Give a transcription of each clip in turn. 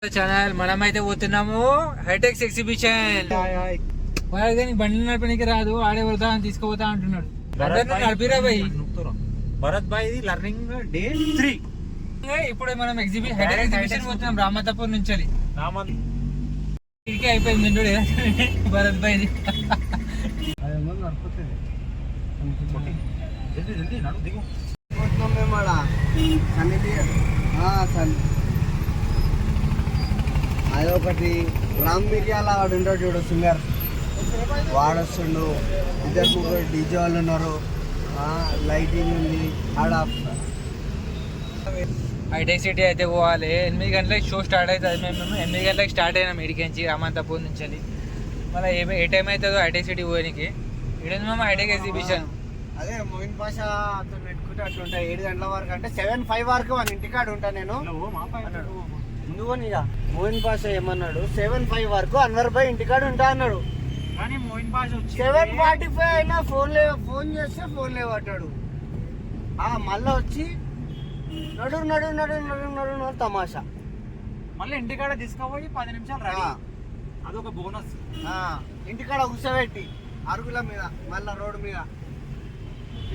Channel మనమైతే పోతున్నాము HITEX exhibition. కానీ బండి నడపడానికి రాదు, ఆడే పోతా అని తీసుకుపోతా అంటున్నాడు. నడిపిరా భాయ్. భరత్ భాయ్ లర్నింగ్ డే 3. ఇప్పుడు మనం హైటెక్ ఎగ్జిబిషన్ పోతున్నాం రామతాపూర్ నుంచి. ఇదికే అయిపోయింది చూడు భరత్ భాయ్. అదొకటి రామ్ మిర్యాల వాడు ఉంటాడు చూడు సింగర్, వాడు వస్తుండు. ఇద్దరు ముగ్గురు డీజే వాళ్ళు ఉన్నారు, లైటింగ్ ఉంది ఆడ. హైటెక్ సిటీ అయితే పోవాలి. 8 గంటలకు షో స్టార్ట్ అవుతుంది. మేము 8 గంటలకు స్టార్ట్ అయినాం ఇడికించి రామంతాపూర్ నుంచి. మళ్ళీ ఏ టైం అవుతుందో హైటెక్ సిటీ పోయడానికి. ఇక్కడ మేము హైటెక్ ఎగ్జిబిషన్. అదే మోయిన్ పాషా అతను పెట్టుకుంటే అట్లుంటాయి 7 గంటల వరకు, అంటే 7-5 వరకు మన ఇంటికాడ ఉంటా నేను. ముందు ఇక మోయిన్ పాషా ఏమన్నాడు, 7-5 వరకు అన్వర్ భాయ్ ఇంటికాడ ఉంటా అన్నాడు. కానీ మోయిన్ పాషా 7:45 అయినా ఫోన్ చేస్తే ఫోన్ లేవట్టాడు. మళ్ళీ వచ్చి నడు నడు నడు నడు నడు నడు తమాషా. మళ్ళీ ఇంటికాడ తీసుకుపోయి 10 నిమిషాలు రెడీ. అదొక బోనస్. ఇంటికాడ కూర్చోబెట్టి అరుగుల మీద, మళ్ళా రోడ్డు మీద.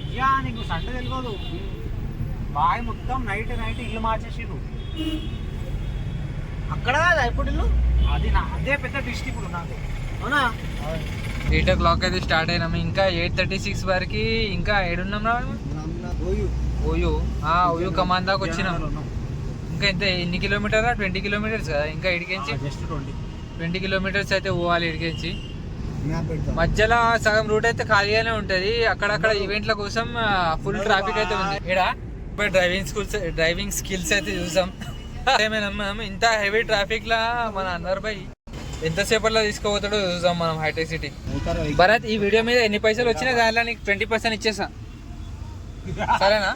అయ్యా నీకు సండే తెలియదు, బాయ్ మొత్తం నైట్ ఇల్లు మార్చేసిండు. అక్కడ కాదా ఇప్పుడు ఇల్లు? అది అదే పెద్ద డిస్ట్ ఇప్పుడు నాకు. అవునా? 8 o'clock అయితే స్టార్ట్ అయినాము. ఇంకా 8:36 వరకు ఇంకా ఏడున్నాం రా. ఓయూ కమాన్ దాకా వచ్చినాం. ఇంకా ఎంత ఎన్ని కిలోమీటర్? 20 కిలోమీటర్స్ కదా ఇంకా ఇడికించి. 20 కిలోమీటర్స్ అయితే పోవాలి ఇడికించి. మధ్యలో సగం రూట్ అయితే ఖాళీగానే ఉంటది. అక్కడక్కడ ఈవెంట్ల కోసం ఫుల్ ట్రాఫిక్ అయితే ఉంది. ఇక్కడ డ్రైవింగ్ స్కిల్స్ అయితే చూసాం. మనం ఇంత హెవీ ట్రాఫిక్ లా మన అన్వర్ భాయ్ ఎంతసేపట్లో తీసుకోపోతాడో చూసాం మనం హైటెక్ సిటీ. భరత్, ఈ వీడియో మీద ఎన్ని పైసలు వచ్చినా దానిలో నీకు 20% ఇచ్చేసా, సరేనా?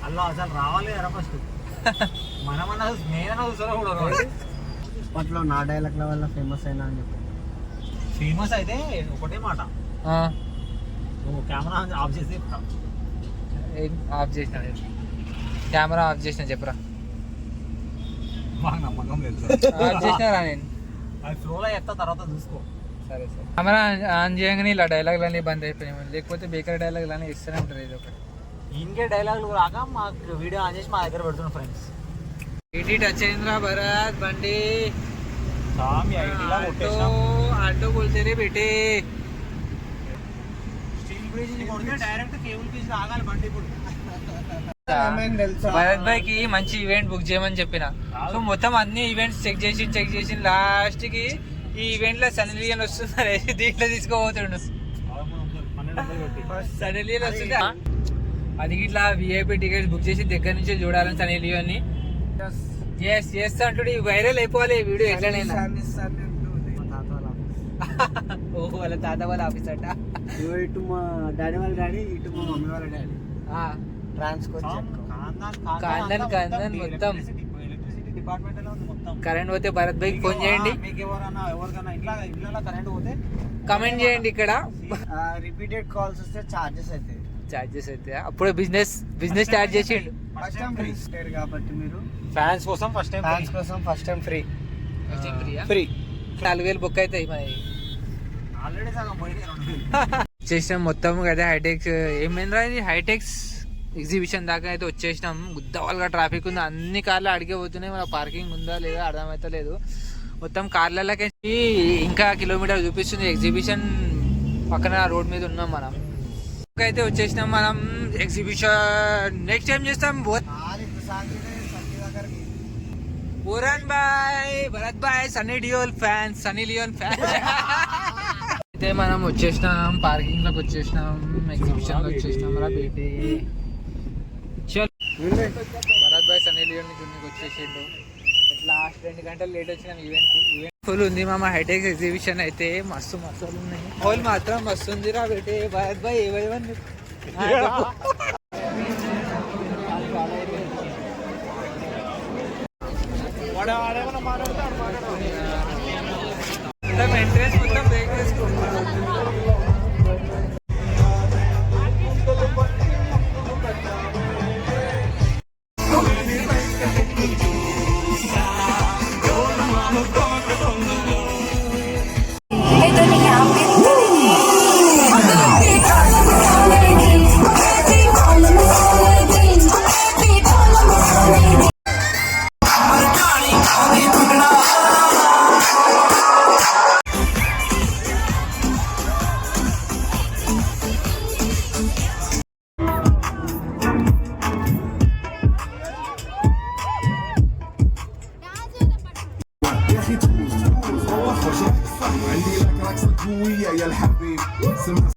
అలా అసలు రావాలి ఫస్ట్ మనమన్నా నేనన్నా చూసారా కూడా. అప్పట్లో నా డైలాగ్ల వల్ల ఫేమస్ అయినా అని చెప్పి. ఫేమస్ అయితే ఒకటే మాట, నువ్వు కెమెరా ఆఫ్ చేసి కెమెరా ఆఫ్ చేసిన చెప్పరా. మాకు నమ్మకం లేదు, ఆఫ్ చేసినా నేను అది ఫ్లోలో ఎత్తా తర్వాత చూసుకో. సరే సరే. కెమెరా ఆన్ చేయగానే ఇలా డైలాగులు అన్నీ బంద్ అయిపోయినాయి. లేకపోతే బేకర్ డైలాగులు అన్నీ ఇస్తూనే ఉంటారు. ఇది ఒకటి ఇంకే డైలాగులు రాక మాకు వీడియో ఆన్ చేసి మా దగ్గర పెడుతున్నాం ఫ్రెండ్స్. ఇటీ టచ్ అయిందిరా భరత్ బండి. ఆటో బోల్తే బేటే. స్టీల్ బ్రిడ్జ్ కొడితే డైరెక్ట్ కేబుల్ పీస్ ఆగాలి బండి. ఇప్పుడు భరత్ భాయ్ కి మంచి ఈవెంట్ బుక్ చేయమని చెప్పిన. సో మొత్తం అన్ని ఈవెంట్స్ చెక్ చేసి లాస్ట్ కి ఈ ఈవెంట్ లో సన్నీ లియోన్ వస్తున్నారు, దీంట్లో తీసుకోబోతుండు. సన్నీ లియోన్ వస్తుంది. అది ఇట్లా విఐపి టికెట్స్ బుక్ చేసి దగ్గర నుంచి చూడాలని సన్నీ లియోన్ ని. ఎస్ అంటుడు వైరల్ అయిపోవాలి ఈ వీడియో ఎట్లనైనా. ఓహో వాళ్ళ తాత వాళ్ళ ఆఫీస్ అట. ఇటు మా డాడీ వాళ్ళ డాడీ, ఇటు మా మమ్మీ వాళ్ళ డాడీ. కాందన్ మొత్తం కరెంట్ పోతే భరత్ భాయ్ ఫోన్ చేయండి, కమెంట్ చేయండి. ఇక్కడ రిపీటెడ్ కాల్స్ వస్తే చార్జెస్ అయితే అప్పుడు బిజినెస్ స్టార్ట్ చేసిండు. ఫస్ట్ టైం ఫ్రీ కాబట్టి మీరు ఫ్యాన్స్ కోసం ఫస్ట్ టైం ఫ్రీ. 4,000 బుక్ అవుతాయి మరి. ఆల్రెడీ సగం పోయినాయి. చేసినాం మొత్తం కదా హైటెక్స్. ఏమైందిరా ఇది హైటెక్స్ ఎగ్జిబిషన్ దాకా అయితే వచ్చేసినాం. గుద్దవాళ్ళగా ట్రాఫిక్ ఉంది, అన్ని కార్లు అడిగే పోతున్నాయి. మన పార్కింగ్ ఉందా లేదా అర్థమైతే లేదు. మొత్తం కార్లకి ఇంకా కిలోమీటర్ చూపిస్తుంది. ఎగ్జిబిషన్ పక్కన రోడ్ మీద ఉన్నాం మనం. అయితే వచ్చేసినాం మనం ఎగ్జిబిషన్. నెక్స్ట్ టైం చేస్తాం. Puran bhai, Bharat bhai, Sunny Leone fans. అయితే మనం వచ్చేసినాం, పార్కింగ్ లోకి వచ్చేసినాం, ఎగ్జిబిషన్ లో వచ్చేసినాం రా బేటీ. భరత్ భాయ్ సన్నీ లియోన్ చూడడానికి వచ్చేసిండు. లాస్ట్ 2 గంటలు లేట్ వచ్చినాం ఈవెంట్ ఫుల్ ఉంది మామ. హైటెక్ ఎగ్జిబిషన్ అయితే మస్తు ఉన్నాయి. హోల్ మాత్రం మస్తు ఉంది రా బేటే. భరత్ భాయ్ ఏవైనా ఎంట్రెన్స్ మొత్తం బ్రేక్ చేసుకుంటాం. ابويا يا الحبيب سمع